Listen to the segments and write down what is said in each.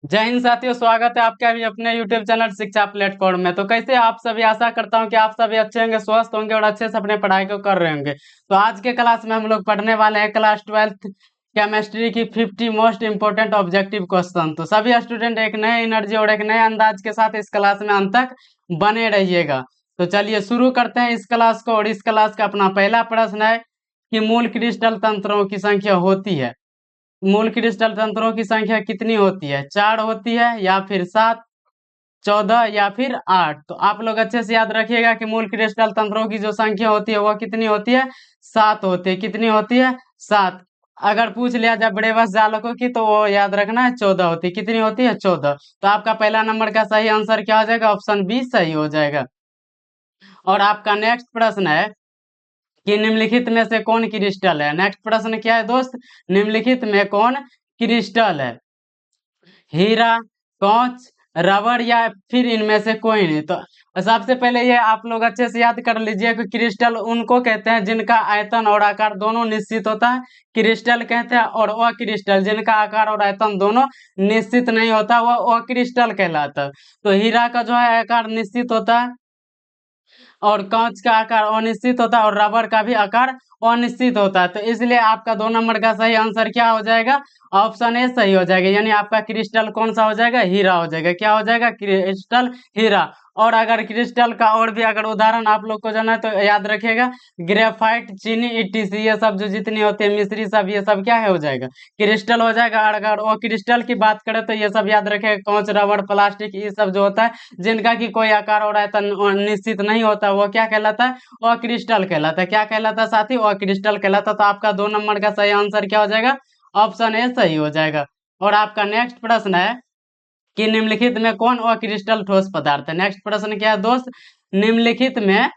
जय हिंद साथियों, स्वागत है आपका भी अपने YouTube चैनल शिक्षा प्लेटफॉर्म में। तो कैसे आप सभी, आशा करता हूं कि आप सभी अच्छे होंगे, स्वस्थ होंगे और अच्छे से अपने पढ़ाई को कर रहे होंगे। तो आज के क्लास में हम लोग पढ़ने वाले हैं क्लास 12th केमिस्ट्री की 50 मोस्ट इंपोर्टेंट ऑब्जेक्टिव क्वेश्चन। तो सभी स्टूडेंट एक नए एनर्जी और एक नए अंदाज के साथ इस क्लास में अंत तक बने रहिएगा। तो चलिए शुरू करते हैं इस क्लास को। और इस क्लास का अपना पहला प्रश्न है कि मूल क्रिस्टल तंत्रों की संख्या होती है, मूल क्रिस्टल तंत्रों की संख्या कितनी होती है? 4 होती है या फिर 7, 14 या फिर 8? तो आप लोग अच्छे से याद रखिएगा कि मूल क्रिस्टल तंत्रों की जो संख्या होती है वह कितनी होती है? 7 होती है। कितनी होती है? 7। अगर पूछ लिया जाए ब्रेवस जालकों की तो वो याद रखना है 14 होती है। कितनी होती है? 14। तो आपका पहला नंबर का सही आंसर क्या हो जाएगा? ऑप्शन बी सही हो जाएगा। और आपका नेक्स्ट प्रश्न है कि निम्नलिखित में से कौन क्रिस्टल है? नेक्स्ट प्रश्न क्या है दोस्त? निम्नलिखित में कौन क्रिस्टल है? हीरा, कांच, रबड़ या फिर इनमें से कोई नहीं? तो सबसे पहले ये आप लोग अच्छे से याद कर लीजिए कि क्रिस्टल उनको कहते हैं जिनका आयतन और आकार दोनों निश्चित होता है, क्रिस्टल कहते हैं। और वह क्रिस्टल जिनका आकार और आयतन दोनों निश्चित नहीं होता वह क्रिस्टल कहलाता है। तो हीरा का जो है आकार निश्चित होता है और कांच का आकार अनिश्चित होता है और रबर का भी आकार अनिश्चित होता है। तो इसलिए आपका 2 नंबर का सही आंसर क्या हो जाएगा? ऑप्शन ए सही हो जाएगा। यानी आपका क्रिस्टल कौन सा हो जाएगा? हीरा हो जाएगा। क्या हो जाएगा? क्रिस्टल हीरा। और अगर क्रिस्टल का और भी अगर उदाहरण आप लोग को जाना है तो याद रखिएगा, ग्रेफाइट, चीनी, ईटीसी, ये सब जो जितनी होती है मिश्री सब, ये सब क्या है हो जाएगा? क्रिस्टल हो जाएगा। और अगर वो क्रिस्टल की बात करें तो ये सब याद रखेगा, कांच, रबड़, प्लास्टिक, ये सब जो होता है जिनका की कोई आकार और आयतन निश्चित नहीं होता वो क्या कहलाता है? वह क्रिस्टल कहलाता है। क्या कहलाता है साथी? वह क्रिस्टल कहलाता है। तो आपका 2 नंबर का सही आंसर क्या हो जाएगा? ऑप्शन ए सही हो जाएगा। और आपका नेक्स्ट प्रश्न है कि निम्नलिखित में कौन अक्रिस्टल ठोस पदार्थ है? नेक्स्ट प्रश्न क्या है दोस्त? निम्नलिखित में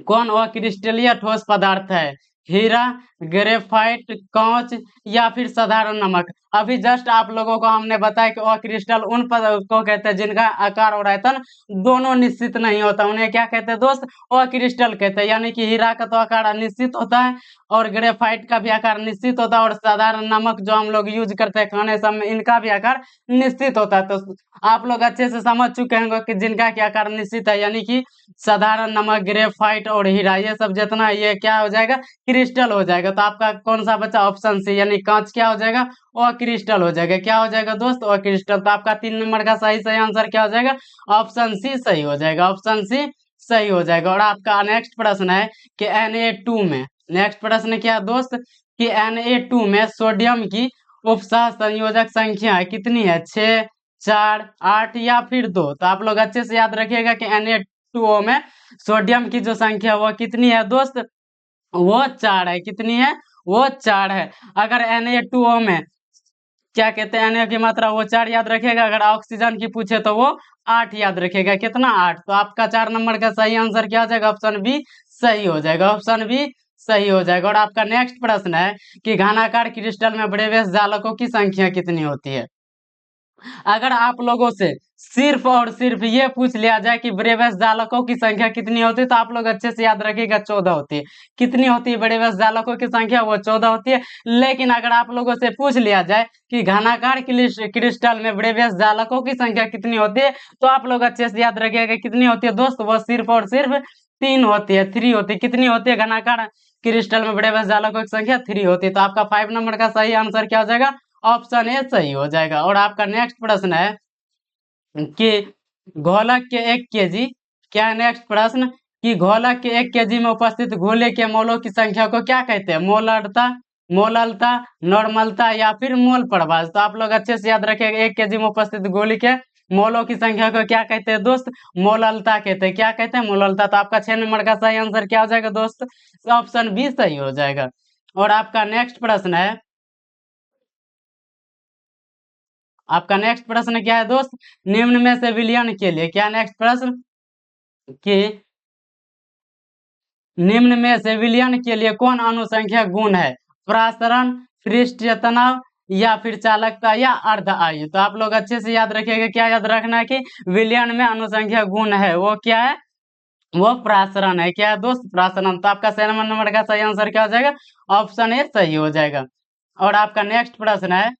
कौन अक्रिस्टलीय ठोस पदार्थ है? हीरा, ग्रेफाइट, कांच या फिर साधारण नमक? अभी जस्ट आप लोगों को हमने बताया कि अक्रिस्टल उन पदार्थ को कहते हैं जिनका आकार और आयतन दोनों निश्चित नहीं होता, उन्हें क्या कहते हैं दोस्त? अक्रिस्टल कहते हैं। यानी कि हीरा का तो आकार निश्चित होता है और ग्रेफाइट का भी आकार निश्चित होता है और साधारण नमक जो हम लोग यूज करते हैं खाने सब में, इनका भी आकार निश्चित होता है। तो आप लोग अच्छे से समझ चुके होंगे कि जिनका क्या आकार निश्चित है, यानी कि साधारण नमक, ग्रेफाइट और हीरा, ये सब जितना है ये क्या हो जाएगा? क्रिस्टल हो जाएगा। तो आपका कौन सा बचा? ऑप्शन सी, यानी कांच क्या हो जाएगा? और क्रिस्टल हो जाएगा। क्या हो जाएगा दोस्त? और क्रिस्टल। तो आपका 3 नंबर का सही सही आंसर क्या हो जाएगा? ऑप्शन सी सही हो जाएगा। ऑप्शन सी सही हो जाएगा। और आपका नेक्स्ट प्रश्न है कि Na2 में, नेक्स्ट प्रश्न क्या है दोस्त? कि Na2 में सोडियम की उपसह संयोजक संख्या कितनी है? 6, 4, 8 या फिर 2? तो आप लोग अच्छे से याद रखिएगा कि Na2O में सोडियम की जो संख्या वो कितनी है दोस्त? वो 4 है। कितनी है? वो 4 है। अगर Na2O में क्या कहते हैं, Na की मात्रा वो 4 याद रखेगा। अगर ऑक्सीजन की पूछे तो वो 8 याद रखेगा। कितना? 8। तो आपका 4 नंबर का सही आंसर क्या हो जाएगा? ऑप्शन बी सही हो जाएगा। ऑप्शन बी सही हो जाएगा। और आपका नेक्स्ट प्रश्न है कि घनाकार क्रिस्टल में ब्रेवियस जालकों की संख्या कितनी होती है? अगर आप लोगों से सिर्फ और सिर्फ ये पूछ लिया जाए कि ब्रेवियस जालकों की संख्या कितनी होती है तो आप लोग अच्छे से याद रखिएगा, 14 होती है। कितनी होती है ब्रेवियस जालकों की संख्या? वो 14 होती है। लेकिन अगर आप लोगों से पूछ लिया जाए कि घनाकार क्रिस्टल में ब्रेवियस जालकों की संख्या कितनी होती है तो आप लोग अच्छे से याद रखिएगा कितनी होती है दोस्त? वो सिर्फ और सिर्फ 3 होती है, 3 होती है। कितनी होती है घनाकार क्रिस्टल में ब्रेवियस जालकों की संख्या? 3 होती है। तो आपका 5 नंबर का सही आंसर क्या हो जाएगा? ऑप्शन ए सही हो जाएगा। और आपका नेक्स्ट प्रश्न है कि घोलक के 1 kg, क्या है नेक्स्ट प्रश्न? कि घोलक के 1 kg में उपस्थित घोले के मोलों की संख्या को क्या कहते हैं? मोलरता, मोललता, नॉर्मलता या फिर मोल प्रभाव? तो आप लोग अच्छे से याद रखिएगा, 1 kg में उपस्थित गोली के मोलों की संख्या को क्या कहते हैं दोस्त? मोललता कहते हैं। क्या कहते हैं? मोललता। तो आपका 6 नंबर का सही आंसर क्या हो जाएगा दोस्त? ऑप्शन बी सही हो जाएगा। और आपका नेक्स्ट प्रश्न है, आपका नेक्स्ट प्रश्न क्या है दोस्त? निम्न में से विलयन के लिए, क्या नेक्स्ट प्रश्न? कि निम्न में से विलयन के लिए कौन अनुसंख्या गुण है? प्रासरण, पृष्ठीय तनाव या फिर चालकता या अर्ध आयु? तो आप लोग अच्छे से याद रखिएगा, क्या याद रखना है कि विलयन में अनुसंख्या गुण है वो क्या है? वो प्रासरण है। क्या है दोस्त? प्रासरण। तो आपका 7 नंबर का सही आंसर क्या हो जाएगा? ऑप्शन ए सही हो जाएगा। और आपका नेक्स्ट प्रश्न है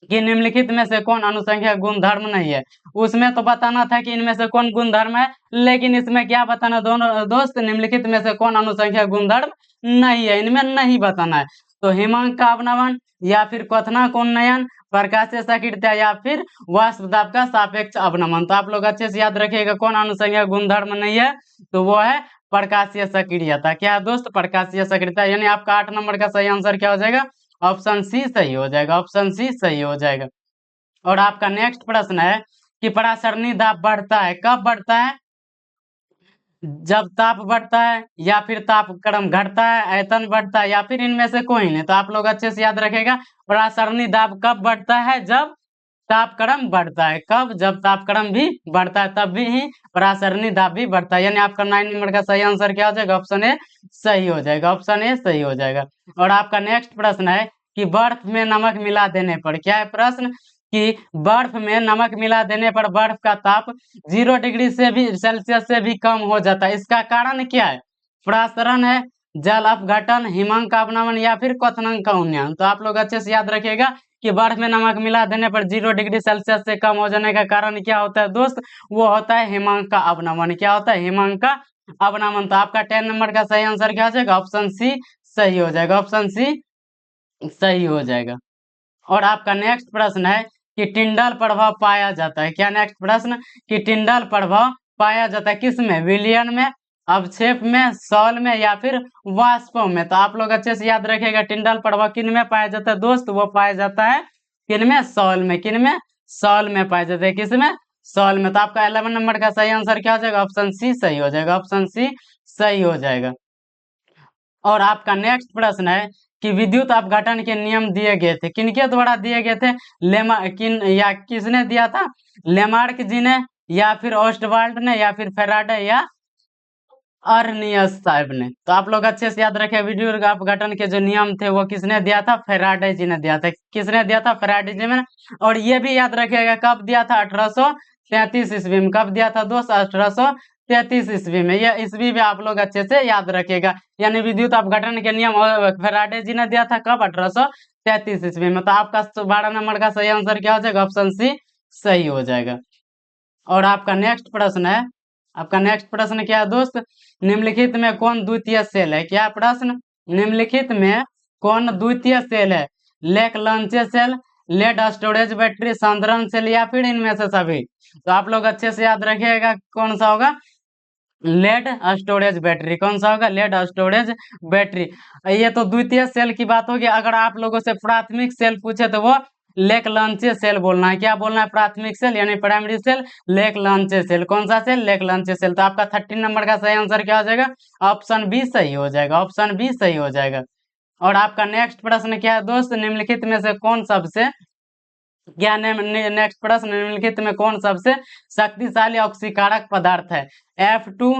कि निम्नलिखित में से कौन अनुसंख्यक गुणधर्म नहीं है। उसमें तो बताना था कि इनमें से कौन गुणधर्म है, लेकिन इसमें क्या बताना दोनों दोस्त, निम्नलिखित में से कौन अनुसंख्यक गुणधर्म नहीं है, इनमें नहीं बताना है। तो हिमांक का अवनमन या फिर क्वथनांक उन्नयन, प्रकाशीय सक्रियता या फिर वाष्प दाब का सापेक्ष अवनमन। तो आप लोग अच्छे से याद रखिएगा कौन अनुसंख्यक गुणधर्म नहीं है, तो वो है प्रकाशीय सक्रियता। क्या है दोस्त? प्रकाशीय सक्रियता। यानी आपका 8 नंबर का सही आंसर क्या हो जाएगा? ऑप्शन सी सही हो जाएगा, ऑप्शन सी सही हो जाएगा। और आपका नेक्स्ट प्रश्न है कि परासरणी दाब बढ़ता है, कब बढ़ता है? जब ताप बढ़ता है, या फिर ताप क्रम घटता है, आयतन बढ़ता है, या फिर इनमें से कोई नहीं। तो आप लोग अच्छे से याद रखेगा परासरणी दाब कब बढ़ता है? जब तापक्रम बढ़ता है। कब? जब तापक्रम भी बढ़ता है, तब भी ही परासरणी दाब भी बढ़ता है। यानी आपका 9 नंबर का सही आंसर क्या हो जाएगा? ऑप्शन ए सही हो जाएगा, ऑप्शन ए सही हो जाएगा। और आपका नेक्स्ट प्रश्न है कि बर्फ में नमक मिला देने पर, क्या है प्रश्न? कि बर्फ में नमक मिला देने पर बर्फ का ताप 0 डिग्री से भी सेल्सियस से भी कम हो जाता है। इसका कारण क्या है? प्रसरण है, जल अपघटन, हिमांक का अपनमन या फिर क्वथनांक का उन्नयन। तो आप लोग अच्छे से याद रखिएगा कि बर्फ में नमक मिला देने पर 0 डिग्री सेल्सियस से कम हो जाने का कारण क्या होता है दोस्त? वो होता है हिमांक का अवनमन। क्या होता है? हिमांक का अवनमन। तो आपका 10 नंबर का सही आंसर क्या हो जाएगा? ऑप्शन सी सही हो जाएगा, ऑप्शन सी सही हो जाएगा। और आपका नेक्स्ट प्रश्न है कि टिंडल प्रभाव पाया जाता है। क्या नेक्स्ट प्रश्न? कि टिंडल प्रभाव पाया जाता है किस में? विलयन में, अवक्षेप में, सौल में या फिर वाष्पों में। तो आप लोग अच्छे से याद रखिएगा टिंडल प्रभाव किन में पाया जाता है दोस्त? वो पाया जाता है किन में? सौल में। किन में? सौल में पाया जाता है। किसमें? सौल में। तो आपका 11 नंबर का सही आंसर क्या हो जाएगा? ऑप्शन सी सही हो जाएगा, ऑप्शन सी सही हो जाएगा। और आपका नेक्स्ट प्रश्न है कि विद्युत अपघटन के नियम दिए गए थे, किनके द्वारा दिए गए थे? लेमा किन या किसने दिया था? लेमार्क जी ने, या फिर ओस्टवाल्ड ने, या फिर फेराडे या अर्नियस साहब ने। तो आप लोग अच्छे से याद रखें विद्युत अपघटन के जो नियम थे वो किसने दिया था? फेराडे जी ने दिया था। किसने दिया था? फेराडे जी ने। और ये भी याद रखिएगा कब दिया था? 1833 ईस्वी में। कब दिया था दोस्त? 1833 ईस्वी में। यह ईस्वी में आप लोग अच्छे से याद रखिएगा। यानी विद्युत अपघटन के नियम फेराडे जी ने दिया था कब? 1833 ईस्वी में। तो आपका 12 नंबर का सही आंसर क्या हो जाएगा? ऑप्शन सी सही हो जाएगा। और आपका नेक्स्ट प्रश्न है, आपका नेक्स्ट प्रश्न क्या है दोस्त? निम्नलिखित में कौन द्वितीय सेल है? क्या प्रश्न? निम्नलिखित में कौन द्वितीय सेल है? Leclanche cell, lead storage battery, संधारण सेल या फिर इनमें से सभी। तो आप लोग अच्छे से याद रखिएगा कौन सा होगा? Lead storage battery. कौन सा होगा? Lead storage battery. ये तो द्वितीय सेल की बात होगी। अगर आप लोगों से प्राथमिक सेल पूछे तो वो लेक लॉन्चे सेल बोलना है। क्या बोलना है? प्राथमिक सेल यानी प्राइमरी सेल, लेक लॉन्चे सेल। कौन सा सेल? Lake लॉन्चे cell. तो आपका 13 नंबर का सही आंसर क्या हो जाएगा? ऑप्शन बी सही हो जाएगा, ऑप्शन बी सही हो जाएगा। और आपका नेक्स्ट प्रश्न क्या है दोस्त? निम्नलिखित में से कौन सबसे, क्या नेक्स्ट प्रश्न, निम्नलिखित में कौन सबसे शक्तिशाली ऑक्सीकारक पदार्थ है? F2,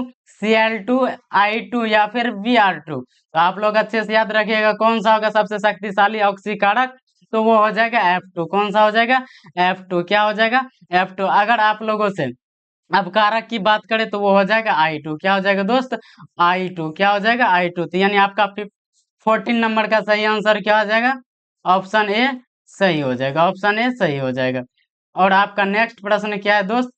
Cl2, I2 या फिर Br2। तो आप लोग अच्छे से याद रखिएगा कौन सा होगा सबसे शक्तिशाली ऑक्सीकारक? तो वो हो जाएगा F2। कौन सा हो जाएगा? F2। क्या हो जाएगा? F2। अगर आप लोगों से अपकारक की बात करें तो वो हो जाएगा I2। क्या हो जाएगा दोस्त? I2। क्या हो जाएगा? I2। तो यानी आपका 14 नंबर का सही आंसर क्या हो जाएगा? ऑप्शन ए सही हो जाएगा, ऑप्शन ए सही हो जाएगा। और आपका नेक्स्ट प्रश्न क्या है दोस्त?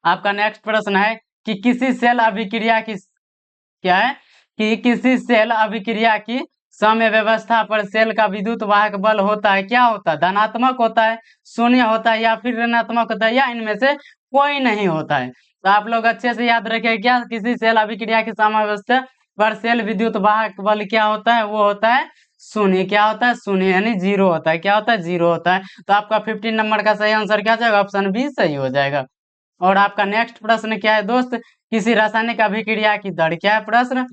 आपका नेक्स्ट प्रश्न है कि किसी सेल अभिक्रिया की, क्या है? कि किसी सेल अभिक्रिया की समय व्यवस्था पर सेल का विद्युत वाहक बल होता है, क्या होता है? धनात्मक होता है, शून्य होता है या फिर ऋणात्मक होता है, या इनमें से कोई नहीं होता है। तो आप लोग अच्छे से याद रखें क्या किसी सेल अभिक्रिया की समय व्यवस्था पर सेल विद्युत वाहक बल क्या होता है? वो होता है शून्य। क्या होता है? शून्य यानी जीरो होता है। क्या होता है? जीरो होता है। तो आपका 15 नंबर का सही आंसर क्या हो जाएगा? ऑप्शन बी सही हो जाएगा। और आपका नेक्स्ट प्रश्न क्या है दोस्त? किसी रासायनिक अभिक्रिया की दर, क्या है प्रश्न?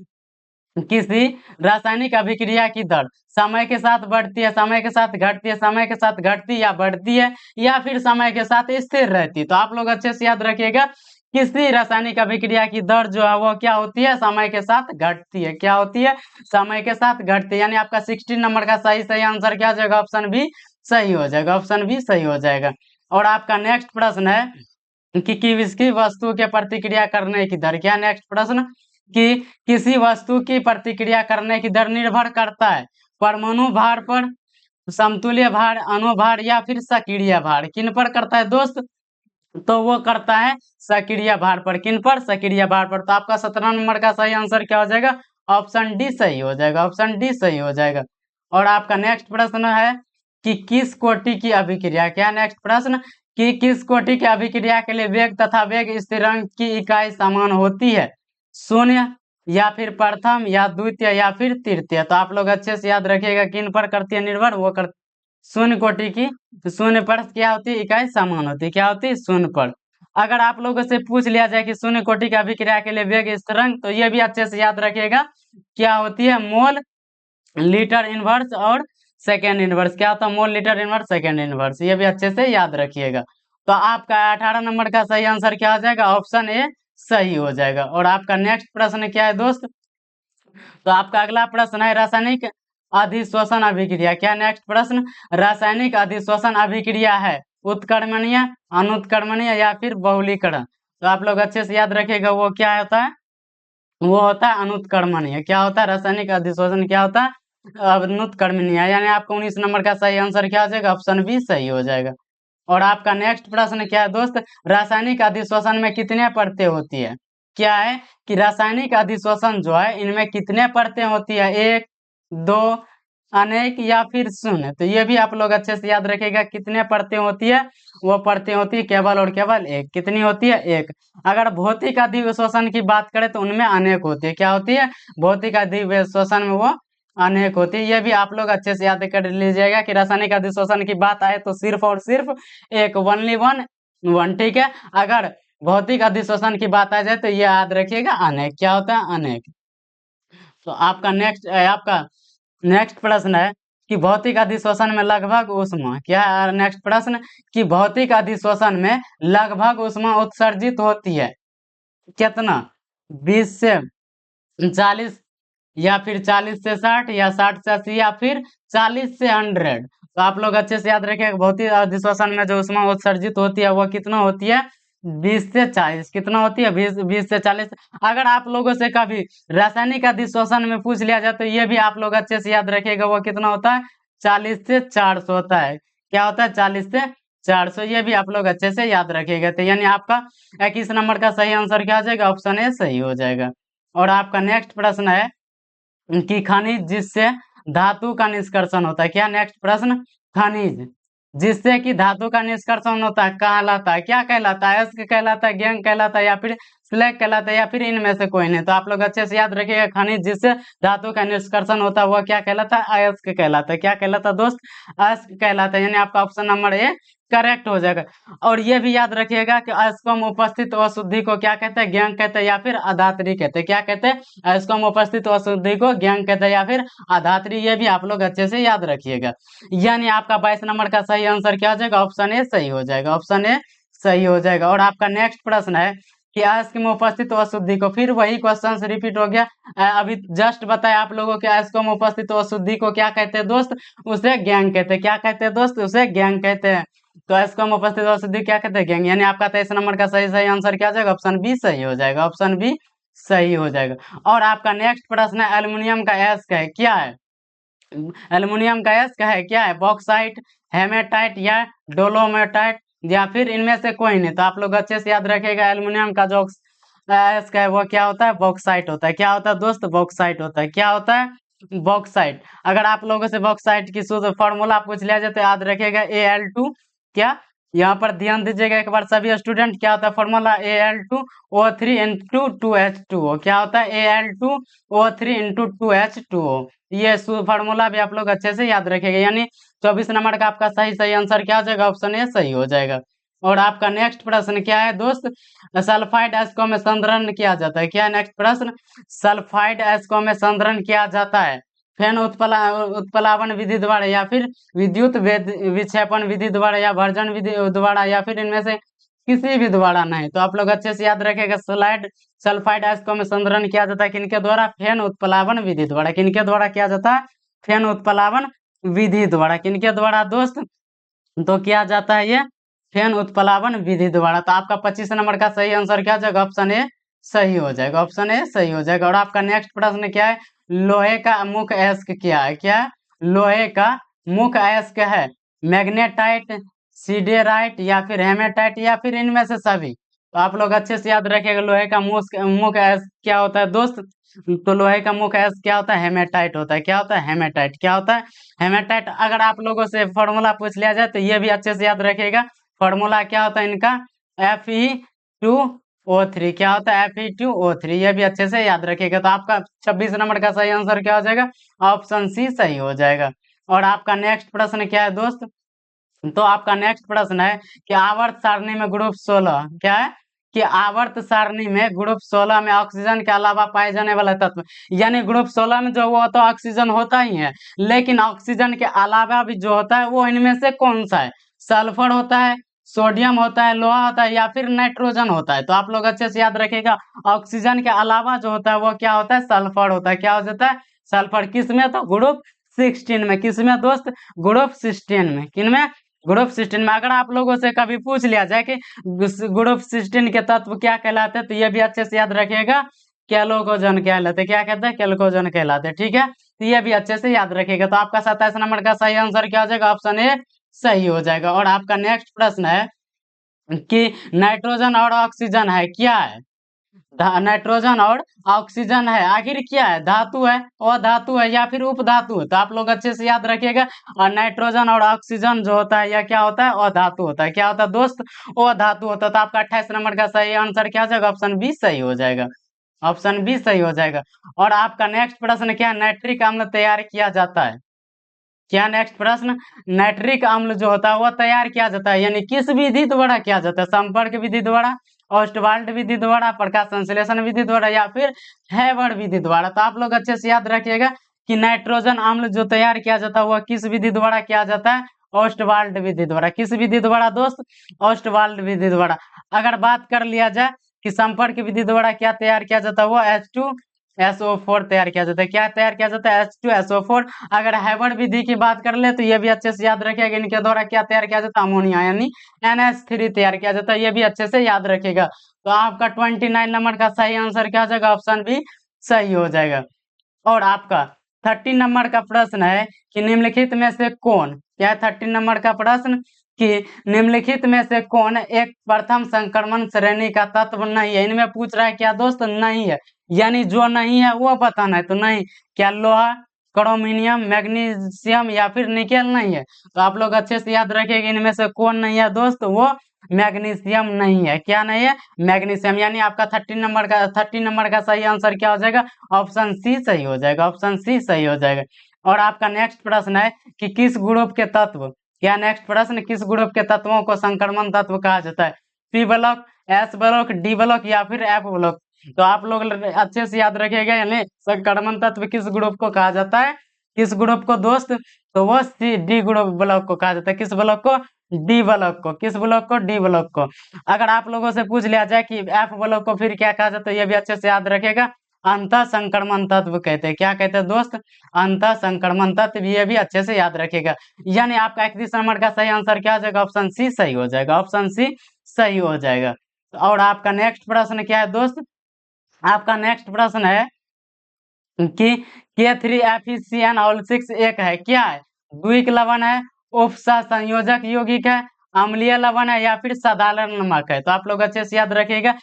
किसी रासायनिक अभिक्रिया की दर समय के साथ बढ़ती है, समय के साथ घटती है, समय के साथ घटती या बढ़ती है, या फिर समय के साथ स्थिर रहती है। तो आप लोग अच्छे से याद रखिएगा किसी रासायनिक अभिक्रिया की दर जो है वो क्या होती है? समय के साथ घटती है। क्या होती है? समय के साथ घटती है। यानी आपका 16 नंबर का सही सही आंसर क्या हो जाएगा? ऑप्शन बी सही हो जाएगा, ऑप्शन बी सही हो जाएगा। और आपका नेक्स्ट प्रश्न है कि किसी वस्तु के प्रतिक्रिया करने की दर, क्या नेक्स्ट प्रश्न? कि किसी वस्तु की प्रतिक्रिया करने की दर निर्भर करता है परमाणु भार पर, समतुल्य भार, अनुभार या फिर सक्रिय भार किन पर करता है दोस्त? तो वो करता है सक्रिय भार पर। किन पर? सक्रिय भार पर। तो आपका 17 नंबर का सही आंसर क्या हो जाएगा? ऑप्शन डी सही हो जाएगा, ऑप्शन डी सही हो जाएगा। और आपका नेक्स्ट प्रश्न है कि किस कोटि की अभिक्रिया, क्या नेक्स्ट प्रश्न कि किस कोटि की अभिक्रिया के लिए वेग तथा वेग स्थिरांक की इकाई समान होती है? शून्य, या फिर प्रथम, या द्वितीय, या फिर तृतीय। तो आप लोग अच्छे से याद रखिएगा किन पर करती है निर्भर, वो कर शून्य कोटि की। तो शून्य पर क्या होती है? इकाई समान होती है। क्या होती है? शून्य पर। अगर आप लोगों से पूछ लिया जाए कि शून्य कोटि की अभिक्रिया के लिए वेग स्थिरांक, तो ये भी अच्छे से याद रखिएगा क्या होती है? मोल, लीटर इनवर्स और सेकेंड इनवर्स। क्या होता है? मोल, लीटर इनवर्स, सेकेंड इनवर्स। ये भी अच्छे से याद रखिएगा। तो आपका 18 नंबर का सही आंसर क्या हो जाएगा? ऑप्शन ए सही हो जाएगा। और आपका नेक्स्ट प्रश्न क्या है दोस्त? तो आपका अगला प्रश्न है रासायनिक अधिशोषण अभिक्रिया। क्या नेक्स्ट प्रश्न? रासायनिक अधिशोषण अभिक्रिया है उत्क्रमणीय, अनुत्क्रमणीय, या फिर बहुलीकरण। तो आप लोग अच्छे से याद रखिएगा वो क्या होता है? वो होता है अनुत्क्रमणीय। क्या होता है? रासायनिक अधिशोषण क्या होता है? अनुत्क्रमणीय। यानी आपका 19 नंबर का सही आंसर क्या हो जाएगा? ऑप्शन बी सही हो जाएगा। और आपका नेक्स्ट प्रश्न क्या है दोस्त? रासायनिक अधिशोषण में कितने परतें होती है? क्या है कि रासायनिक अधिशोषण जो है इनमें कितने परतें होती है? एक, दो, अनेक, या फिर शून्य। तो ये भी आप लोग अच्छे से याद रखिएगा कितने परतें होती है? वो परतें होती है केवल और केवल एक। कितनी होती है? एक। अगर भौतिक अधिशोषण की बात करें तो उनमें अनेक होती है। क्या होती है? भौतिक अधिशोषण में वो अनेक होती है। ये भी आप लोग अच्छे से याद कर लीजिएगा कि रासायनिक अधिशोषण की बात आए तो सिर्फ और सिर्फ एक, ओनली वन, वन। ठीक है। अगर भौतिक अधिशोषण की बात आ जाए तो ये याद रखिएगा अनेक। क्या होता है? अनेक। तो आपका नेक्स्ट प्रश्न है कि भौतिक अधिशोषण में लगभग ऊष्मा, क्या है नेक्स्ट प्रश्न कि भौतिक अधिशोषण में लगभग ऊष्मा उत्सर्जित होती है कितना? 20 से 40, या फिर 40 से 60, या 60 से 80, या फिर 40 से 100। तो आप लोग अच्छे से याद रखिए भौतिक अधिशोषण में जो ऊष्मा उत्सर्जित होती है वो कितना होती है? 20 से 40। कितना होती है? 20 से 40। अगर आप लोगों से कभी रासायनिक अधिशोषण में पूछ लिया जाए तो ये भी आप लोग अच्छे से याद रखिएगा वो कितना होता है? 40 से 400 होता है। क्या होता है? 40 से 400। ये भी आप लोग अच्छे से याद रखिएगा। तो यानी आपका 21 नंबर का सही आंसर क्या हो जाएगा? ऑप्शन ए सही हो जाएगा। और आपका नेक्स्ट प्रश्न है कि खनिज जिससे धातु का निष्कर्षण होता है। क्या नेक्स्ट प्रश्न? खनिज जिससे कि धातु का निष्कर्षण होता है कहलाता है, क्या कहलाता है? अयस्क कहलाता है, गैंग कहलाता है, या फिर स्लैग कहलाता है, या फिर इनमें से कोई नहीं। तो आप लोग अच्छे से याद रखिएगा खनिज जिससे धातु का निष्कर्षण होता है वो क्या कहलाता है? अयस्क कहलाता है। क्या कहलाता है दोस्त? अयस्क कहलाता है। यानी आपका ऑप्शन नंबर ए करेक्ट हो जाएगा। और ये भी याद रखिएगा कि अयस्कों में उपस्थित अशुद्धि को क्या कहते हैं? गैंग कहते हैं, या फिर अधात्री कहते हैं। क्या कहते हैं? अयस्कों में उपस्थित अशुद्धि को गैंग कहते हैं, या फिर अधात्री। ये भी आप लोग अच्छे से याद रखिएगा। यानी आपका 22 नंबर का सही आंसर क्या हो जाएगा? ऑप्शन ए सही हो जाएगा, ऑप्शन ए सही हो जाएगा। और आपका नेक्स्ट प्रश्न है कि अयस्क में उपस्थित अशुद्धि को, फिर वही क्वेश्चन रिपीट हो गया। अभी जस्ट बताया आप लोगों के अयस्कों में उपस्थित अशुद्धि को क्या कहते हैं दोस्त? उसे गैंग कहते हैं। क्या कहते हैं दोस्त? उसे गैंग कहते हैं। तो अयस्कों में उपस्थित अशुद्धि क्या कहते हैं? गैंग। यानी आपका 23 नंबर का सही सही आंसर क्या हो जाएगा? ऑप्शन बी सही हो जाएगा, ऑप्शन बी सही हो जाएगा। और आपका नेक्स्ट प्रश्न है एल्युमिनियम का अयस्क है क्या है? एल्युमिनियम का अयस्क है क्या है? बॉक्साइट, हेमेटाइट, या डोलोमेटाइट, या फिर इनमें से कोई नहीं। तो आप लोग अच्छे से याद रखिएगा एल्युमिनियम का जो अयस्क है वो क्या होता है? बॉक्साइट होता है। क्या होता है दोस्त? बॉक्साइट होता है। क्या होता है? बॉक्साइट। अगर आप लोगों से बॉक्साइट की शुद्ध फॉर्मूला पूछ लिया जाए तो याद रखिएगा Al2। क्या? यहाँ पर ध्यान दीजिएगा एक बार सभी स्टूडेंट, क्या होता है फॉर्मूला? Al2O3 into 2H2O। क्या होता है? Al2O3 into 2H2O। ये फार्मूला भी आप लोग अच्छे से याद रखेंगे। यानी 24 नंबर का आपका सही सही आंसर क्या हो जाएगा? ऑप्शन ए सही हो जाएगा। और आपका नेक्स्ट प्रश्न क्या है दोस्त? सल्फाइड अयस्कों में संदरण किया जाता है। क्या नेक्स्ट प्रश्न? सल्फाइड अयस्कों में संदरण किया जाता है फेन उत्प्लावन विधि द्वारा, या फिर विद्युत विक्षेपण विधि द्वारा, या भर्जन विधि द्वारा, या फिर इनमें से किसी भी द्वारा नहीं। तो आप लोग अच्छे से याद रखेगा सल्फाइड अयस्कों में संदरण किया जाता है किनके द्वारा? फेन उत्प्लावन विधि द्वारा। किनके द्वारा किया जाता है? फेन उत्प्लावन विधि द्वारा। किनके द्वारा दोस्त? तो किया जाता है ये फेन उत्प्लावन विधि द्वारा। तो आपका 25 नंबर का सही आंसर क्या हो जाएगा? ऑप्शन ए सही हो जाएगा, ऑप्शन ए सही हो जाएगा। और आपका नेक्स्ट प्रश्न क्या है? लोहे का मुख्य अयस्क क्या है? क्या है? लोहे का मुख्य अयस्क है मैग्नेटाइट, सीडेराइट या फिर हेमेटाइट या फिर इनमें से सभी। तो आप लोग अच्छे से याद रखिएगा लोहे का मुख्य अयस्क क्या होता है दोस्त। तो लोहे का मुख्य अयस्क क्या होता है, हेमेटाइट होता है। क्या होता है, हेमेटाइट। क्या होता है, हेमेटाइट। अगर आप लोगों से फॉर्मूला पूछ लिया जाए तो ये भी अच्छे से याद रखिएगा। फॉर्मूला क्या होता है इनका, Fe2O3। क्या होता है, Fe2O3। ये भी अच्छे से याद रखिएगा। तो आपका 26 नंबर का सही आंसर क्या हो जाएगा, ऑप्शन सी सही हो जाएगा। और आपका नेक्स्ट प्रश्न क्या है दोस्त। तो आपका नेक्स्ट प्रश्न है कि आवर्त सारणी में ग्रुप 16 क्या है, कि आवर्त सारणी में ग्रुप 16 में ऑक्सीजन के अलावा पाए जाने वाले तत्व, यानी ग्रुप 16 में जो वो तो ऑक्सीजन होता ही है, लेकिन ऑक्सीजन के अलावा भी जो होता है वो इनमें से कौन सा है। सल्फर होता है, सोडियम होता है, लोहा होता है या फिर नाइट्रोजन होता है। तो आप लोग अच्छे से याद रखिएगा, ऑक्सीजन के अलावा जो होता है वो क्या होता है, सल्फर होता है। क्या हो जाता है, सल्फर। किसमें, तो ग्रुप 16 में। किसमें दोस्त, ग्रुप 16 में। किनमें, ग्रुप 16 में। अगर आप लोगों से कभी पूछ लिया जाए कि ग्रुप 16 के तत्व क्या कहलाते हैं, तो ये भी अच्छे से याद रखिएगा, कैलोकोजन कहलाते। क्या कहते हैं, कैलोकोजन कहलाते। ठीक है, तो ये भी अच्छे से याद रखिएगा। तो आपका 27 नंबर का सही आंसर क्या हो जाएगा, ऑप्शन ए सही हो जाएगा। और आपका नेक्स्ट प्रश्न है कि नाइट्रोजन और ऑक्सीजन है क्या है, नाइट्रोजन और ऑक्सीजन है, आखिर क्या है, धातु है, अधातु है या फिर उपधातु है। तो आप लोग अच्छे से याद रखिएगा। और नाइट्रोजन और ऑक्सीजन जो होता है यह क्या होता है, अधातु होता है। क्या होता है दोस्त, अधातु होता है। तो आपका 28 नंबर का सही आंसर क्या हो जाएगा, ऑप्शन बी सही हो जाएगा। ऑप्शन बी सही हो जाएगा। और आपका नेक्स्ट प्रश्न क्या है, नाइट्रिक अम्ल तैयार किया जाता है क्या, नेक्स्ट प्रश्न, नाइट्रिक अम्ल जो होता है वह तैयार किया जाता है, यानी किस विधि द्वारा किया जाता है, संपर्क विधि द्वारा, ऑस्टवाल्ड विधि द्वारा, प्रकाश संश्लेषण विधि द्वारा या फिर हैवर्ड विधि द्वारा। तो आप लोग अच्छे से याद रखिएगा कि नाइट्रोजन अम्ल जो तैयार किया जाता है वह किस विधि द्वारा किया जाता है, ऑस्टवाल्ड विधि द्वारा। किस विधि द्वारा दोस्त, ऑस्टवाल्ड विधि द्वारा। अगर बात कर लिया जाए कि संपर्क विधि द्वारा क्या तैयार किया जाता है, वो H2SO4 तैयार किया जाता है। क्या तैयार किया जाता है, H2SO4। अगर हैवर्ड विधि की बात कर ले तो ये भी अच्छे से याद रखिएगा, इनके द्वारा क्या तैयार किया जाता है, अमोनिया यानी NH3 तैयार किया जाता है। ये भी अच्छे से याद रखिएगा। तो आपका 29 नंबर का सही आंसर क्या हो जाएगा, ऑप्शन बी सही हो जाएगा। और आपका 30 नंबर का प्रश्न है कि निम्नलिखित में से कौन, क्या है 30 नंबर का प्रश्न, कि निम्नलिखित में से कौन एक प्रथम संक्रमण श्रेणी का तत्व नहीं है। इनमें पूछ रहा है क्या दोस्त, नहीं है, यानी जो नहीं है वो बताना है। तो नहीं, क्या लोहा, क्रोमिनियम, मैग्नीशियम या फिर निकेल नहीं है। तो आप लोग अच्छे से याद रखिएगा, इनमें से कौन नहीं है दोस्त, वो मैग्नीशियम नहीं है। क्या नहीं है, मैग्नीशियम। यानी आपका 30 नंबर का सही आंसर क्या हो जाएगा, ऑप्शन सी सही हो जाएगा। ऑप्शन सी सही हो जाएगा। और आपका नेक्स्ट प्रश्न है कि किस ग्रुप के तत्व, क्या नेक्स्ट प्रश्न, किस ग्रुप के तत्वों को संक्रमण तत्व कहा जाता है, P block, S block, D block या फिर एफ ब्लॉक। तो आप लोग अच्छे से याद रखिएगा, यानी संक्रमण तत्व किस ग्रुप को कहा जाता है, किस ग्रुप को दोस्त, तो वो सी डी ग्रुप ब्लॉक को कहा जाता है। किस ब्लॉक को, डी ब्लॉक को। किस ब्लॉक को, डी ब्लॉक को। अगर आप लोगों से पूछ लिया जाए कि एफ ब्लॉक को फिर क्या कहा जाता है, ये भी अच्छे से याद रखेगा, अंत संक्रमण तत्व कहते हैं। क्या कहते हैं दोस्त, अंत संक्रमण तत्व। ये भी अच्छे से याद रखेगा। यानी आपका 31 नंबर का सही आंसर क्या हो जाएगा, ऑप्शन सी सही हो जाएगा। ऑप्शन सी सही हो जाएगा। और आपका नेक्स्ट प्रश्न क्या है दोस्त, आपका नेक्स्ट प्रश्न है कि K3FeCN6 एक है, क्या है, द्विक लवण है, उपसह संयोजक यौगिक है, अम्लीय लवण है या फिर साधारण नमक है। तो आप लोग अच्छे से याद रखिएगा,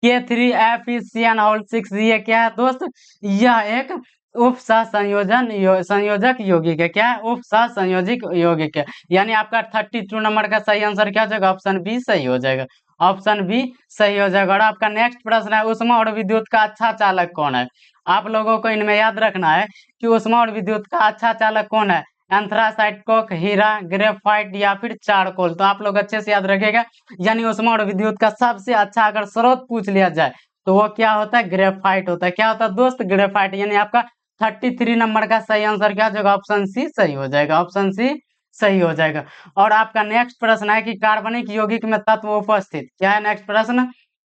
K3FeCN6 ये क्या है दोस्त, यह एक उपसह संयोजक यौगिक है। क्या है, उपसह संयोजक यौगिक है। यानी आपका 32 नंबर का सही आंसर क्या हो जाएगा, ऑप्शन बी सही हो जाएगा। ऑप्शन बी सही हो जाएगा। और आपका नेक्स्ट प्रश्न है, ऊष्मा और विद्युत का अच्छा चालक कौन है। आप लोगों को इनमें याद रखना है कि ऊष्मा और विद्युत का अच्छा चालक कौन है, एंथ्रासाइट, कोक, हीरा, ग्रेफाइट या फिर चारकोल। तो आप लोग अच्छे से याद रखेगा, यानी ऊष्मा और विद्युत का सबसे अच्छा अगर स्रोत पूछ लिया जाए तो वो क्या होता है, ग्रेफाइट होता है। क्या होता है दोस्त, ग्रेफाइट। यानी आपका 33 नंबर का सही आंसर क्या हो जाएगा, ऑप्शन सी सही हो जाएगा। ऑप्शन सी सही हो जाएगा। और आपका नेक्स्ट प्रश्न है कि कार्बनिक यौगिक में तत्व उपस्थित, क्या है नेक्स्ट प्रश्न,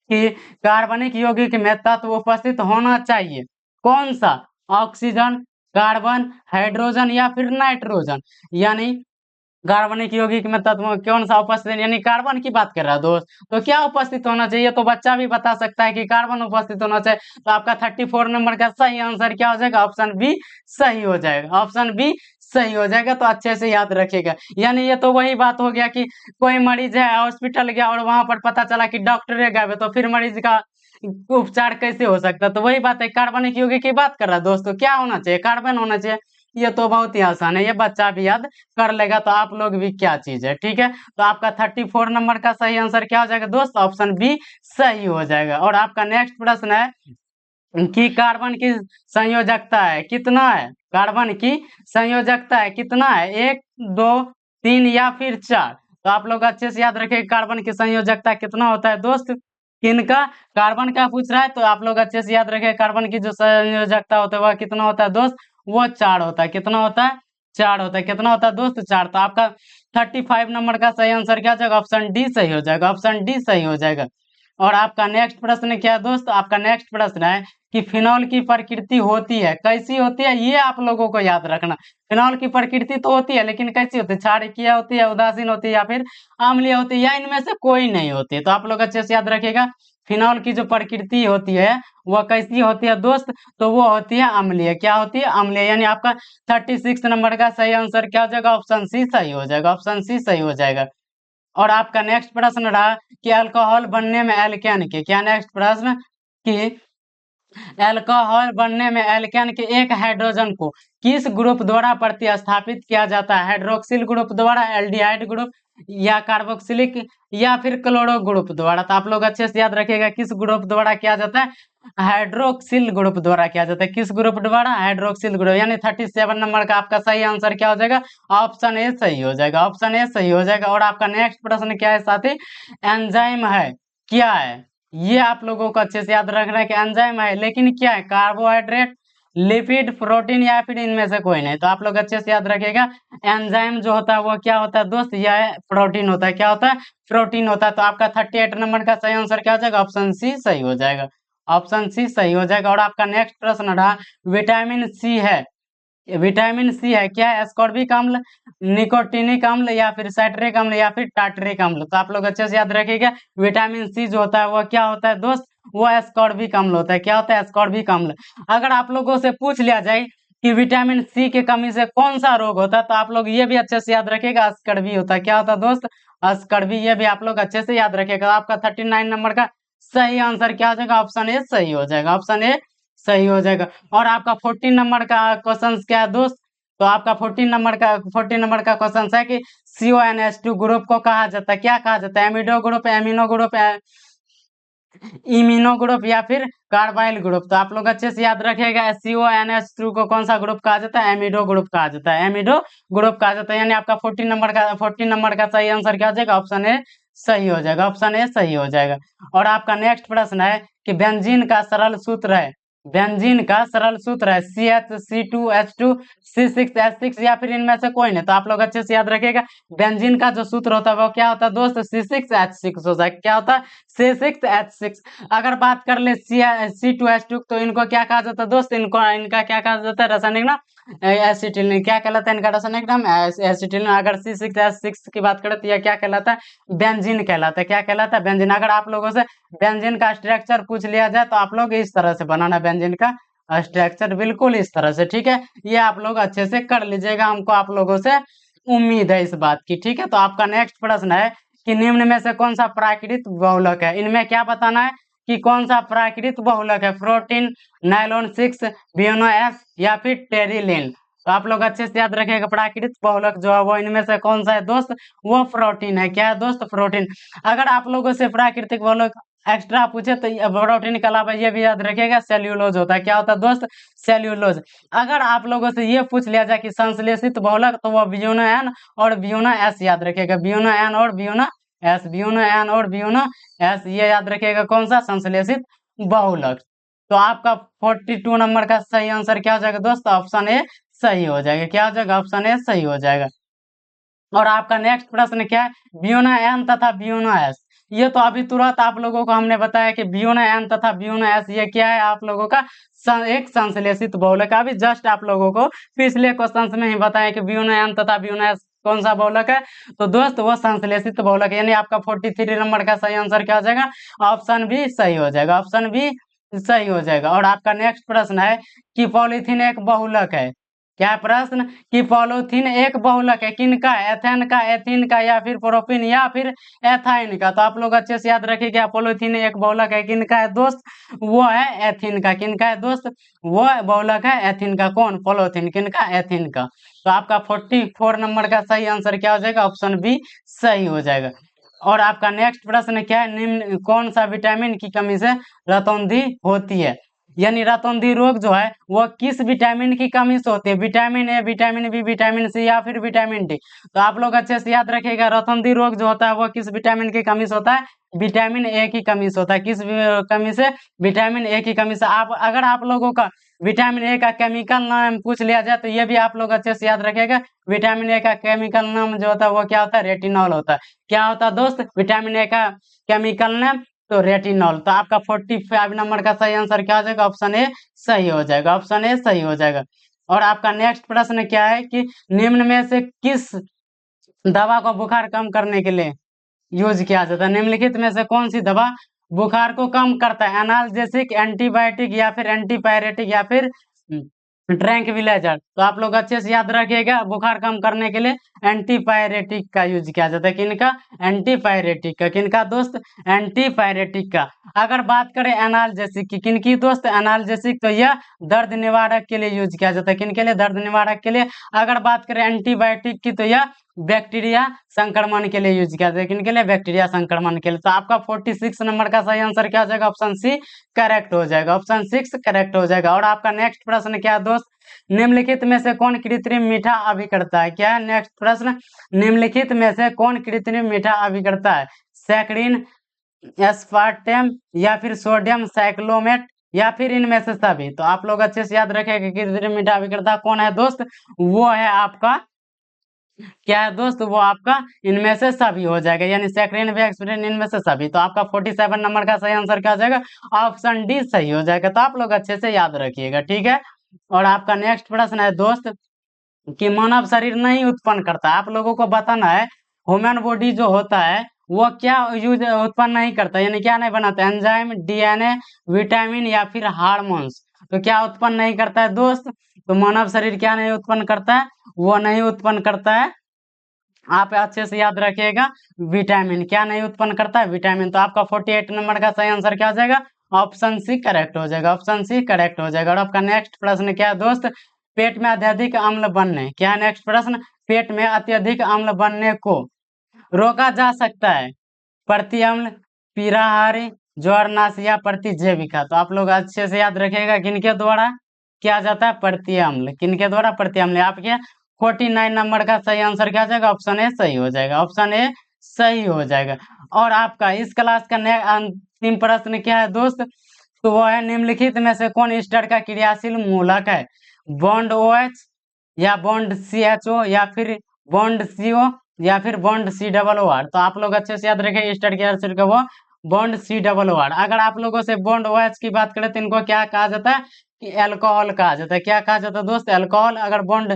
कि कार्बनिक यौगिक में तत्व उपस्थित होना चाहिए, कौन सा, ऑक्सीजन, कार्बन, हाइड्रोजन या फिर नाइट्रोजन। यानी कार्बनिक यौगिक में तत्व कौन सा उपस्थित है, यानी कार्बन की बात कर रहा है दोस्त। तो क्या उपस्थित होना चाहिए, तो बच्चा भी बता सकता है कि कार्बन उपस्थित होना चाहिए। तो आपका 34 नंबर का सही आंसर क्या हो जाएगा, ऑप्शन बी सही हो जाएगा। ऑप्शन बी सही हो जाएगा। तो अच्छे से याद रखिएगा। यानी ये तो वही बात हो गया कि कोई मरीज है हॉस्पिटल गया और वहां पर पता चला कि डॉक्टर गायब है, तो फिर मरीज का उपचार कैसे हो सकता है। तो वही बात है, कार्बनिक यौगिक की बात कर रहा है दोस्तों, क्या होना चाहिए, कार्बन होना चाहिए। ये तो बहुत ही आसान है, ये बच्चा भी याद कर लेगा। तो आप लोग भी क्या चीज है, ठीक है। तो आपका 34 नंबर का सही आंसर क्या हो जाएगा दोस्त, ऑप्शन बी सही हो जाएगा। और आपका नेक्स्ट प्रश्न है कि कार्बन की संयोजकता है कितना है, कार्बन की संयोजकता है कितना है, 1, 2, 3 या फिर 4। तो आप लोग अच्छे से याद रखें कार्बन की संयोजकता कितना होता है दोस्त, किनका, कार्बन का पूछ रहा है। तो आप लोग अच्छे से याद रखें कार्बन की जो संयोजकता होता है वह कितना होता है दोस्त, वो 4 होता है। कितना होता है, 4 होता है। कितना होता है दोस्त, 4। तो आपका 35 नंबर का सही आंसर क्या हो जाएगा, ऑप्शन डी सही हो जाएगा, ऑप्शन डी सही हो जाएगा। और आपका नेक्स्ट प्रश्न क्या है दोस्त, आपका नेक्स्ट प्रश्न है कि फिनॉल की प्रकृति होती है, कैसी होती है, ये आप लोगों को याद रखना। फिनॉल की प्रकृति तो होती है, लेकिन कैसी होती है, क्षारीय होती है, उदासीन होती है, या फिर अम्लीय होती है, या इनमें से कोई नहीं होती। तो आप लोग अच्छे से याद रखिएगा, फिनॉल की जो प्रकृति होती है वह कैसी होती है दोस्त, तो वो होती है अम्लीय। क्या होती है, अम्लीय। यानी आपका 36 नंबर का सही आंसर क्या हो जाएगा, ऑप्शन सी सही हो जाएगा, ऑप्शन सी सही हो जाएगा। और आपका नेक्स्ट प्रश्न रहा कि अल्कोहल बनने में एल्केन के, क्या नेक्स्ट प्रश्न कि अल्कोहल बनने में एल्केन के एक हाइड्रोजन को किस ग्रुप द्वारा प्रतिस्थापित किया जाता है, हाइड्रोक्सिल ग्रुप द्वारा, एल्डिहाइड ग्रुप, या कार्बोक्सिलिक, या फिर क्लोरो ग्रुप द्वारा। तो आप लोग अच्छे से याद रखिएगा किस ग्रुप द्वारा किया जाता है, हाइड्रोक्सिल ग्रुप द्वारा किया जाता है। किस ग्रुप द्वारा, हाइड्रोक्सिल ग्रुप। यानी 37 नंबर का आपका सही आंसर क्या हो जाएगा, ऑप्शन ए सही हो जाएगा, ऑप्शन ए सही हो जाएगा। और आपका नेक्स्ट प्रश्न क्या है साथी, एंजाइम है, क्या है, ये आप लोगों को अच्छे से याद रखना है कि एंजाइम है, लेकिन क्या है, कार्बोहाइड्रेट, लिपिड, प्रोटीन, या फिर इनमें से कोई नहीं। तो आप लोग अच्छे से याद रखिएगा एंजाइम जो होता है वो क्या होता है दोस्त, यह प्रोटीन होता है। क्या होता है, प्रोटीन होता है। तो आपका 38 नंबर का सही आंसर क्या हो जाएगा, ऑप्शन सी सही हो जाएगा, ऑप्शन सी सही हो जाएगा। और आपका नेक्स्ट प्रश्न रहा विटामिन सी है, विटामिन सी है क्या है, एस्कॉर्बिक अम्ल, निकोटिनिक अम्ल, या फिर साइट्रिक अम्ल, या फिर टार्टरिक अम्ल। तो आप लोग अच्छे से याद रखिएगा विटामिन सी जो होता है वो क्या होता है दोस्त, वो एस्कॉर्बिक अम्ल होता है। क्या होता है, एस्कॉर्बिक अम्ल। अगर आप लोगों से पूछ लिया जाए कि विटामिन सी की कमी से कौन सा रोग होता है, तो आप लोग ये भी अच्छे से याद रखिएगा अस्कर्वी होता है। क्या होता है दोस्त, अस्कर्वी। ये भी आप लोग अच्छे से याद रखिएगा। आपका 39 नंबर का सही आंसर क्या हो जाएगा, ऑप्शन ए सही हो जाएगा, ऑप्शन ए सही हो जाएगा। और आपका 14 नंबर का क्वेश्चन क्या है दोस्त, तो आपका 14 नंबर का क्वेश्चन है कि CONH2 ग्रुप को कहा जाता है, क्या कहा जाता है, amido group, amino group, immuno group, या फिर कार्बाइल ग्रुप। तो आप लोग अच्छे से याद रखिएगा CONH2 को कौन सा ग्रुप कहा जाता है, एमिडो ग्रुप कहा जाता है, एमिडो ग्रुप कहा जाता है। यानी आपका 14 नंबर का सही आंसर क्या हो जाएगा, ऑप्शन ए सही हो जाएगा, ऑप्शन ए सही हो जाएगा। और आपका नेक्स्ट प्रश्न है कि बेंजीन का सरल सूत्र है, बेंजीन का सरल सूत्र है CH, C2H2, C6H6, या फिर इनमें से कोई नहीं। तो आप लोग अच्छे से याद रखिएगा बेंजीन का जो सूत्र होता है वो क्या होता है दोस्त, C6H6 होता है। क्या होता है, C6H6। अगर बात कर ले C2H2 तो इनको क्या कहा जाता है दोस्त, इनका क्या कहा जाता है, रासायनिक नाम एसिटिलीन। क्या कहलाता है इनका रासायनिक नाम, एसिटिलीन। अगर C6H6 की बात करें तो यह क्या कहलाता है, बेंजीन कहलाता है। क्या कहलाता है, बेंजीन। अगर आप लोगों से बेंजीन का स्ट्रक्चर पूछ लिया जाए तो आप लोग इस तरह से बनाना बेंजीन का स्ट्रक्चर, बिल्कुल इस तरह से, ठीक है। ये आप लोग अच्छे से कर लीजिएगा, हमको आप लोगों से उम्मीद है इस बात की, ठीक है। तो आपका नेक्स्ट प्रश्न है कि निम्न में से कौन सा प्राकृतिक बहुलक है, इनमें क्या बताना है कि कौन सा प्राकृतिक बहुलक है, प्रोटीन, नाइलॉन 6, बियोनो एस, या फिर टेरिलिन। तो आप लोग अच्छे से याद रखिएगा प्राकृतिक बहुलक जो है वो इनमें से कौन सा है दोस्त, वो प्रोटीन है। क्या है दोस्त, प्रोटीन। अगर आप लोगों से प्राकृतिक बहुलक एक्स्ट्रा पूछे तो प्रोटीन के अलावा ये भी याद रखिएगा सेल्यूलोज होता है। क्या होता है दोस्त, सेल्यूलोज। अगर आप लोगों से ये पूछ लिया जाए कि संश्लेषित बहुलक तो वो बियोनो एन और बियोनो एस याद रखिएगा, बियोनो एन और बियोनो एस, बियोनो एन और बियोनो एस, ये याद रखिएगा कौन सा, संश्लेषित बहुलक। तो आपका 42 नंबर का सही आंसर क्या हो जाएगा दोस्त, ऑप्शन ए सही हो जाएगा। क्या हो जाएगा, ऑप्शन ए सही हो जाएगा। और आपका नेक्स्ट प्रश्न क्या है, बियोना एन तथा बियोना एस। ये तो अभी तुरंत आप लोगों को हमने बताया कि बियोना एन तथा बियोना एस ये क्या है, आप लोगों का एक संश्लेषित बहुलक। अभी जस्ट आप लोगों को पिछले क्वेश्चन में ही बताया कि बियोना एन तथा बियोना एस कौन सा बहुलक है, तो दोस्त वो संश्लेषित बहुलक है। यानी आपका 43 नंबर का सही आंसर क्या हो जाएगा, ऑप्शन बी सही हो जाएगा, ऑप्शन बी सही हो जाएगा। और आपका नेक्स्ट प्रश्न है कि पॉलीथीन एक बहुलक है, क्या है प्रश्न कि पॉलीथीन एक बहुलक है, किनका? एथेन का, एथीन का, या फिर प्रोपिन, या फिर एथाइन का। तो आप लोग अच्छे से याद रखिएगा, पॉलीथीन एक बहुलक है, किनका है दोस्त? वो है एथीन का। किनका है दोस्त? वो बहुलक है एथीन का। कौन? पॉलीथीन। किनका? एथीन का। तो आपका 44 नंबर का सही आंसर क्या हो जाएगा? ऑप्शन बी सही हो जाएगा। और आपका नेक्स्ट प्रश्न क्या है? निम्न कौन सा विटामिन की कमी से रतौंधी होती है? यानी रतौंधी रोग जो है वो किस विटामिन की कमी से होती है? Vitamin A, vitamin B, vitamin C, या फिर विटामिन डी? तो आप लोग अच्छे से याद रखिएगा, रतौंधी रोग जो होता है वो किस विटामिन की कमी से होता है? विटामिन ए की कमी से होता है। किस कमी से? विटामिन ए की कमी से। आप अगर आप लोगों का विटामिन ए का केमिकल नाम पूछ लिया जाए तो ये भी आप लोग अच्छे से याद रखिएगा। विटामिन ए का केमिकल नाम जो होता है वो क्या होता है? रेटिनॉल होता है। क्या होता है दोस्त? विटामिन ए का केमिकल नाम तो रेटिनॉल। तो आपका 45 नंबर का सही आंसर क्या हो जाएगा? ऑप्शन ए सही हो जाएगा। ऑप्शन ए सही हो जाएगा। और आपका नेक्स्ट प्रश्न क्या है कि निम्न में से किस दवा को बुखार कम करने के लिए यूज किया जाता है? निम्नलिखित में से कौन सी दवा बुखार को कम करता है? एनाल्जेसिक, एंटीबायोटिक, या फिर एंटीपायरेटिक, या फिर ट्रैंक्विलाइजर? तो आप लोग अच्छे से याद रखिएगा, बुखार कम करने के लिए एंटीपायरेटिक का यूज किया जाता है। किनका? एंटीपायरेटिक का। किनका दोस्त? एंटीपायरेटिक का। अगर बात करें एनाल्जेसिक की, किनकी दोस्त? एनाल्जेसिक तो यह दर्द निवारक के लिए यूज किया जाता है। किनके लिए? दर्द निवारक के लिए। अगर बात करें एंटीबायोटिक की तो यह बैक्टीरिया संक्रमण के लिए यूज किया जाता है। किनके लिए? बैक्टीरिया संक्रमण के लिए। तो आपका 46 नंबर का सही आंसर क्या हो जाएगा? ऑप्शन सी करेक्ट हो जाएगा। ऑप्शन 6 करेक्ट हो जाएगा। और आपका नेक्स्ट प्रश्न क्या है दोस्त? निम्नलिखित में से कौन कृत्रिम मीठा अभिकर्ता है? क्या है नेक्स्ट प्रश्न? निम्नलिखित में से कौन कृत्रिम मीठा अभिकर्ता है? सैकरीन, एस्पार्टेम, या फिर सोडियम साइक्लोमेट, या फिर इनमें से सभी? तो आप लोग अच्छे से याद रखेंगे कृत्रिम मीठा अभिकर्ता कौन है दोस्त? वो है आपका क्या है दोस्त? वो आपका इनमें से सभी हो जाएगा, यानी सैकरीन भी, एक्सप्रेन, इनमें से सभी। तो आपका 47 नंबर का सही आंसर क्या हो जाएगा? ऑप्शन डी सही हो जाएगा। तो आप लोग अच्छे से याद रखिएगा, ठीक है। और आपका नेक्स्ट प्रश्न है दोस्त कि मानव शरीर नहीं उत्पन्न करता। आप लोगों को बताना है ह्यूमन बॉडी जो होता है वो क्या यूज उत्पन्न नहीं करता, यानी क्या नहीं बनाता? एंजाइम, डीएनए, विटामिन, या फिर हार्मोन्स। तो क्या उत्पन्न नहीं करता है दोस्त? तो मानव शरीर क्या नहीं उत्पन्न करता है? वो नहीं उत्पन्न करता है, आप अच्छे से याद रखिएगा, विटामिन। क्या नहीं उत्पन्न करता है? विटामिन। तो आपका 48 नंबर का सही आंसर क्या हो जाएगा? ऑप्शन सी करेक्ट हो जाएगा। ऑप्शन सी करेक्ट हो जाएगा। और आपका नेक्स्ट प्रश्न क्या है दोस्त? पेट में अत्यधिक अम्ल बनने, क्या है नेक्स्ट प्रश्न? पेट में अत्यधिक अम्ल बनने को रोका जा सकता है? प्रति अम्ल, पीराहारी, ज्वारनाशी, या प्रतिजैविका? तो आप लोग अच्छे से याद रखिएगा, किनके द्वारा किया जाता है? प्रति अम्ल। किनके द्वारा? प्रति अम्ल। आपके 49 नंबर का सही आंसर क्या हो जाएगा? ऑप्शन ए सही हो जाएगा। ऑप्शन ए सही हो जाएगा। और आपका इस क्लास का अंतिम प्रश्न क्या है दोस्त? तो वो है निम्नलिखित में से कौन ईस्टर का क्रियाशील मूलक है? बॉन्ड OH, या बॉन्ड CHO, या फिर बॉन्ड CO, या फिर बॉन्ड COO। तो आप लोग अच्छे से याद रखें, ईस्टर क्रियाशील का वो बॉन्ड COO। अगर आप लोगों से बॉन्ड OH की बात करें तो इनको क्या कहा जाता है? कि एल्कोहल कहा जाता है। क्या कहा जाता है दोस्त? एल्कोहल। अगर बॉन्ड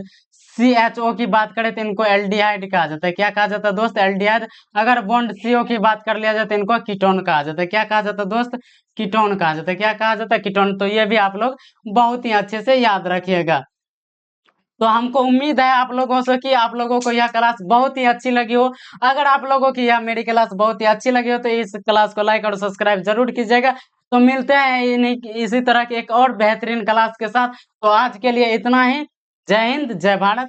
CHO की बात करें तो इनको एल्डिहाइड कहा जाता है। क्या कहा जाता है दोस्त? एल्डिहाइड। अगर बॉन्ड CO की बात कर लिया जाए तो इनको कीटोन कहा जाता है। क्या कहा जाता है दोस्त? कीटोन कहा जाता है। क्या कहा जाता है? कीटोन। तो ये भी आप लोग बहुत ही अच्छे से याद रखिएगा। तो हमको उम्मीद है आप लोगों से कि आप लोगों को यह क्लास बहुत ही अच्छी लगी हो। अगर आप लोगों की यह मेरी क्लास बहुत ही अच्छी लगी हो तो इस क्लास को लाइक और सब्सक्राइब जरूर कीजिएगा। तो मिलते हैं इसी तरह की एक और बेहतरीन क्लास के साथ। तो आज के लिए इतना ही। जय हिंद, जय भारत।